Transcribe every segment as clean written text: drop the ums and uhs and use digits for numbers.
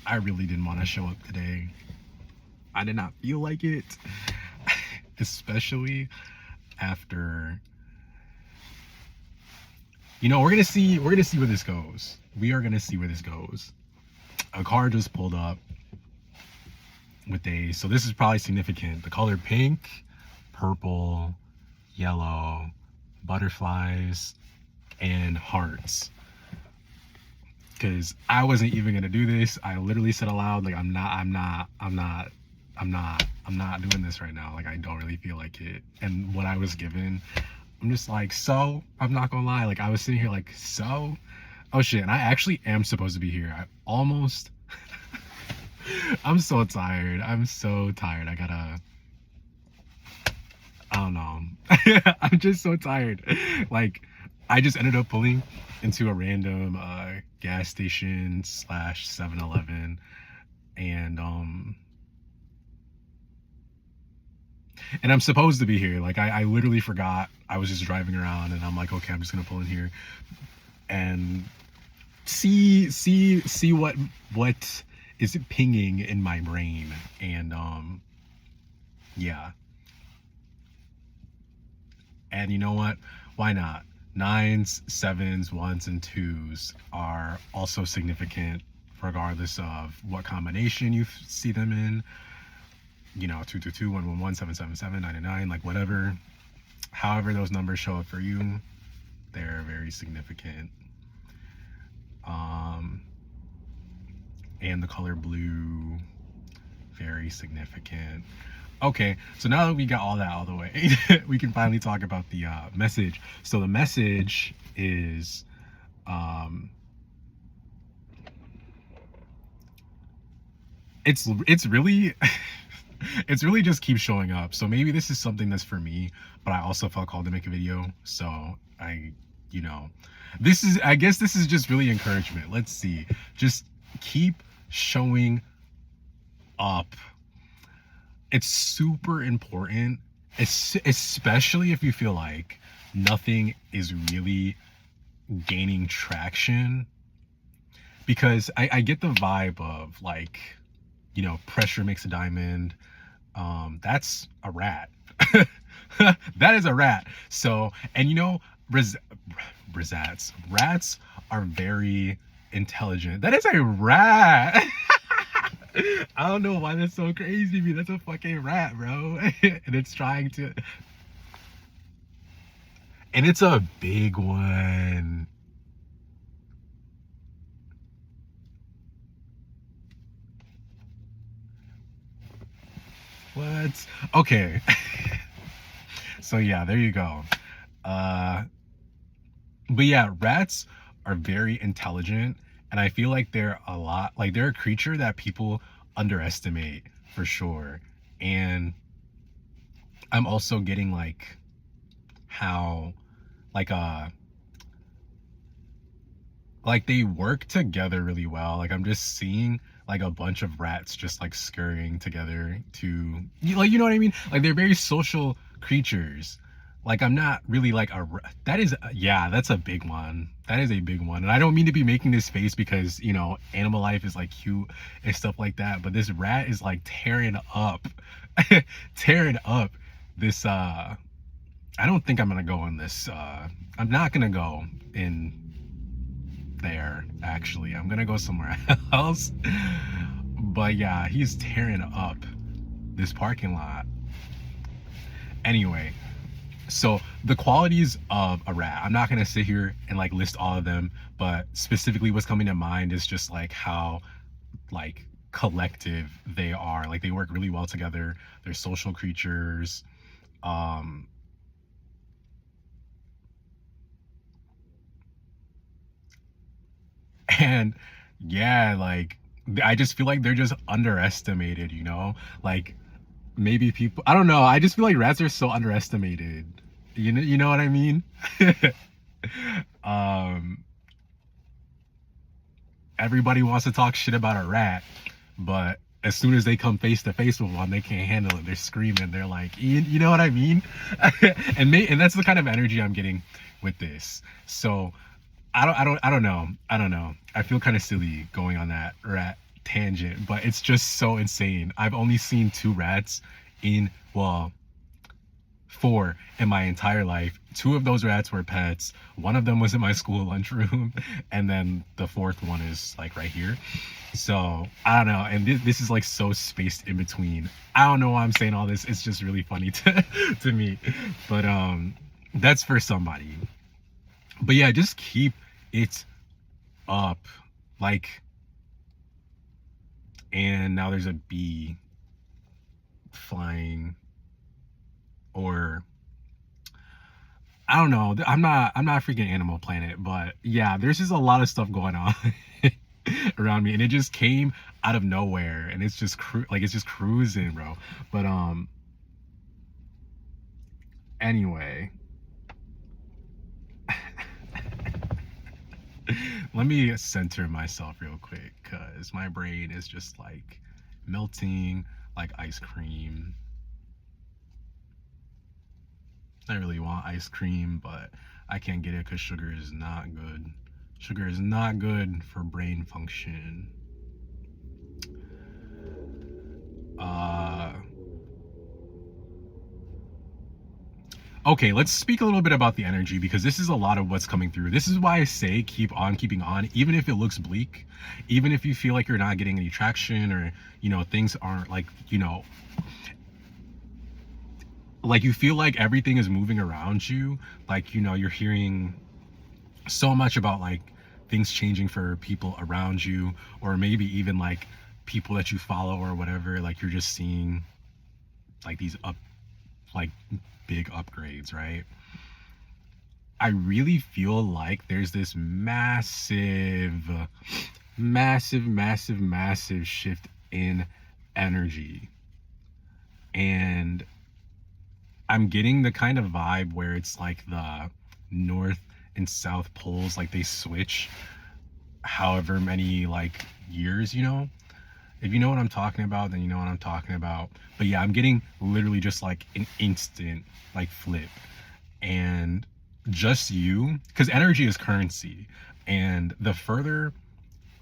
I really didn't want to show up today. I did not feel like it, especially after, we're gonna see where this goes. We are gonna see where this goes. A car just pulled up with so this is probably significant. The color pink, purple, yellow, butterflies, and hearts. Because I wasn't even gonna do this. I literally said aloud, like, I'm not doing this right now. Like, I don't really feel like it. And what I was given, I'm just like, so, I'm not gonna lie. Like, I was sitting here like, so, oh shit. And I actually am supposed to be here. I almost, I'm so tired. I'm so tired. I don't know. I'm just so tired. Like, I just ended up pulling into a random gas station / 7-Eleven, and I'm supposed to be here. Like, I literally forgot. I was just driving around, and I'm like, okay, I'm just gonna pull in here and see what is pinging in my brain. And yeah. And you know what? Why not? 9s, 7s, 1s, and 2s are also significant regardless of what combination you see them in. 222, 111, 777, 999, like whatever. However those numbers show up for you, they're very significant. And the color blue, very significant. Okay, so now that we got all that out of the way, we can finally talk about the message. So the message is, it's really, it's really just keep showing up. So maybe this is something that's for me, but I also felt called to make a video. So I guess this is just really encouragement. Let's see, just keep showing up. It's super important, especially if you feel like nothing is really gaining traction, because I get the vibe of, like, pressure makes a diamond. That's a rat. That is a rat. So, and rats are very intelligent. That is a rat. I don't know why that's so crazy to me. That's a fucking rat, bro. And it's trying to, and it's a big one. What? Okay. So yeah, there you go. But yeah, rats are very intelligent, and I feel like they're a creature that people underestimate for sure. And I'm also getting like how like they work together really well. Like, I'm just seeing like a bunch of rats just like scurrying together to, like, you know what I mean? Like, they're very social creatures. Like, I'm not really like that's a big one. That is a big one. And I don't mean to be making this face because, animal life is like cute and stuff like that. But this rat is like tearing up, tearing up this, I don't think I'm going to go in this, I'm not going to go in there, actually. I'm going to go somewhere else. But yeah, he's tearing up this parking lot. Anyway, so the qualities of a rat, I'm not going to sit here and like list all of them, but specifically what's coming to mind is just like how like collective they are. Like, they work really well together. They're social creatures. And yeah, like, I just feel like they're just underestimated, like, maybe people, I don't know, I just feel like rats are so underestimated. You know what I mean? Everybody wants to talk shit about a rat, but as soon as they come face to face with one, they can't handle it. They're screaming. They're like, you know what I mean? And that's the kind of energy I'm getting with this. So I don't know. I feel kind of silly going on that rat tangent, but it's just so insane. I've only seen 2 rats in, well, 4 in my entire life. 2 of those rats were pets. One of them was in my school lunchroom, and then the 4th one is like right here. So I don't know, and this is like so spaced in between. I don't know why I'm saying all this. It's just really funny to me. But that's for somebody. But yeah, just keep it up. Like, and now there's a bee flying, or I don't know. I'm not freaking Animal Planet, but yeah, there's just a lot of stuff going on around me, and it just came out of nowhere, and it's just it's just cruising, bro. But anyway, let me center myself real quick, because my brain is just like melting like ice cream. I really want ice cream, but I can't get it because sugar is not good. Sugar is not good for brain function. Okay, let's speak a little bit about the energy, because this is a lot of what's coming through. This is why I say keep on keeping on, even if it looks bleak, even if you feel like you're not getting any traction, or, you know, things aren't like, you know, like you feel like everything is moving around you. Like, you know, you're hearing so much about like things changing for people around you, or maybe even like people that you follow or whatever. Like you're just seeing like these like big upgrades, right? I really feel like there's this massive shift in energy, and I'm getting the kind of vibe where it's like the north and south poles, like they switch however many like years, you know. If you know what I'm talking about, then you know what I'm talking about. But yeah, I'm getting literally just like an instant like flip. And just you, because energy is currency, and the further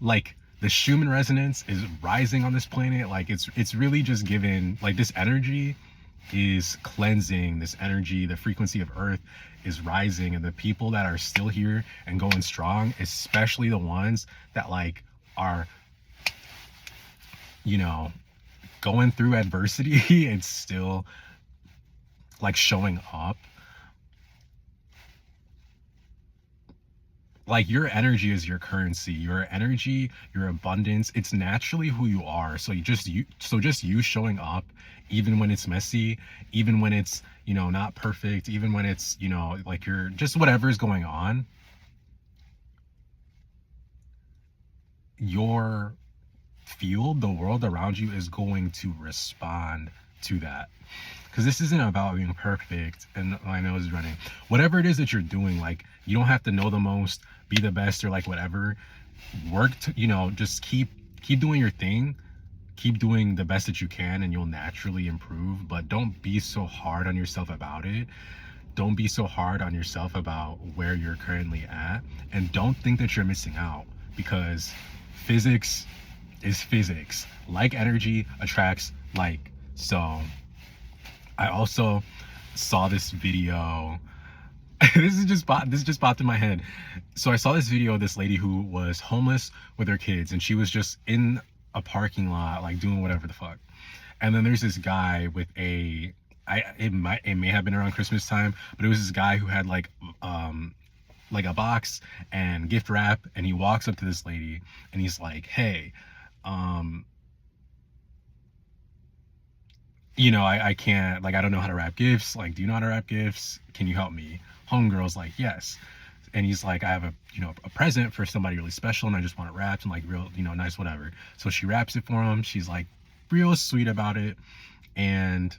like the Schumann resonance is rising on this planet, like it's really just given, like this energy is cleansing, this energy, the frequency of earth is rising, and the people that are still here and going strong, especially the ones that like are, you know, going through adversity and still like showing up, like your energy is your currency, your energy, your abundance, it's naturally who you are. So just you showing up, even when it's messy, even when it's, you know, not perfect, even when it's, you know, like you're just whatever is going on, your field, the world around you is going to respond to that. Because this isn't about being perfect, and my nose is running. Whatever it is that you're doing, like you don't have to know the most, be the best, or like whatever. Work to, you know, just keep doing your thing, keep doing the best that you can, and you'll naturally improve. But don't be so hard on yourself about it. Don't be so hard on yourself about where you're currently at, and don't think that you're missing out, because physics is physics. Like energy attracts like. So I also saw this video. This just popped in my head. So I saw this video of this lady who was homeless with her kids, and she was just in a parking lot, like doing whatever the fuck. And then there's this guy with it may have been around Christmas time, but it was this guy who had like a box and gift wrap, and he walks up to this lady and he's like, hey, you know, I can't, like, I don't know how to wrap gifts. Like, do you know how to wrap gifts? Can you help me? Homegirl's like, yes. And he's like, I have a, you know, a present for somebody really special, and I just want it wrapped and like real, you know, nice, whatever. So she wraps it for him. She's like real sweet about it. And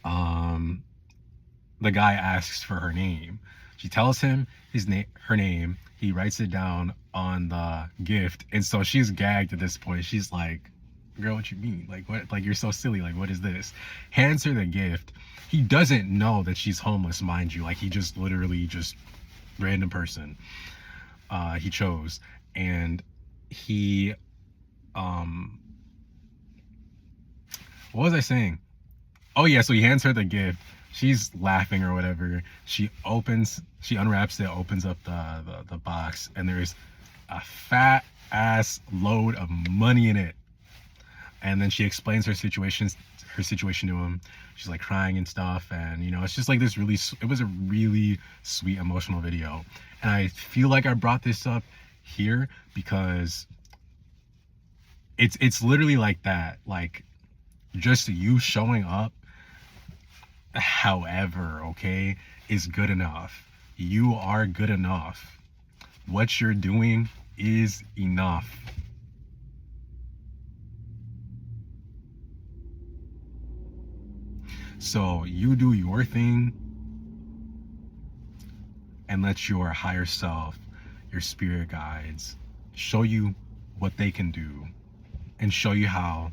the guy asks for her name. She tells him her name. He writes it down on the gift. And so she's gagged at this point. She's like, girl, what you mean? Like, what? Like, you're so silly. Like, what is this? Hands her the gift. He doesn't know that she's homeless, mind you. Like, he just literally just random person he chose. And he um what was I saying? Oh yeah, so he hands her the gift. She's laughing or whatever. She unwraps it, opens up the box, and there's a fat ass load of money in it. And then she explains her situation to him. She's like crying and stuff, and it's just like this it was a really sweet emotional video. And I feel like I brought this up here because it's literally like that, like just you showing up however, okay, is good enough. You are good enough. What you're doing is enough. So you do your thing and let your higher self, your spirit guides, show you what they can do and show you how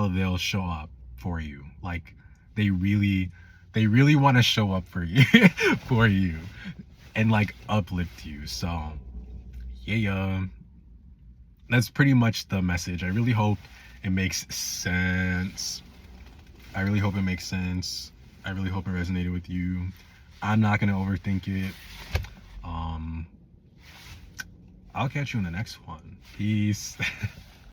they'll show up for you. Like they really want to show up for you for you and like uplift you. So yeah, that's pretty much the message. I really hope it makes sense. I really hope it resonated with you. I'm not gonna overthink it. I'll catch you in the next one. Peace.